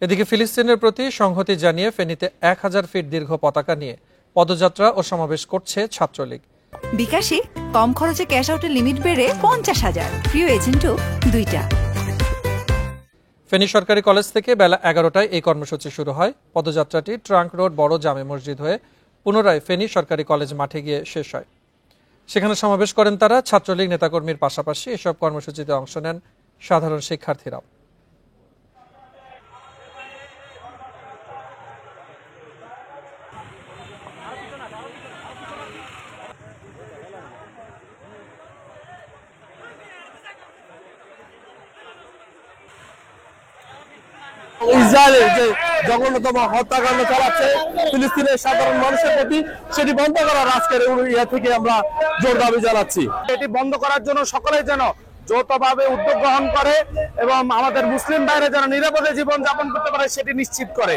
এদিকে ফিলিস্তিনের প্রতি সংহতি জানিয়ে ফেনীতে 1000 ফিট দীর্ঘ পতাকা নিয়ে পদযাত্রা ও সমাবেশ করছে ছাত্রলীগ। বিকাশে কম খরচে ক্যাশ আউটের লিমিট বেড়ে 50,000, প্রিয় এজেন্টও 2টা। ফেনী সরকারি কলেজ থেকে বেলা 11টায় এই কর্মসূচি শুরু হয়। পদযাত্রাটি ট্রাঙ্ক রোড বড় জামে মসজিদ হয়ে পুনরায় ফেনী সরকারি কলেজ মাঠে গিয়ে শেষ হয়। সেখানে সমাবেশ করেন তারা। ছাত্রলীগ নেতাকর্মীর পাশাপাশি এসব কর্মসূচিতে অংশ নেন সাধারণ শিক্ষার্থীরাও। ইসরায়েলের যে জঘন্যতম হত্যাকাণ্ড চালাচ্ছে ফিলিস্তিনের সাধারণ মানুষের প্রতি, সেটি বন্ধ করার আজকের ইয়া থেকে আমরা জোর দাবি জানাচ্ছি। এটি বন্ধ করার জন্য সকলেই যেন যৌথভাবে উদ্যোগ গ্রহণ করে এবং আমাদের মুসলিম ভাইরা যেন নিরাপদে জীবন যাপন করতে পারে সেটি নিশ্চিত করে।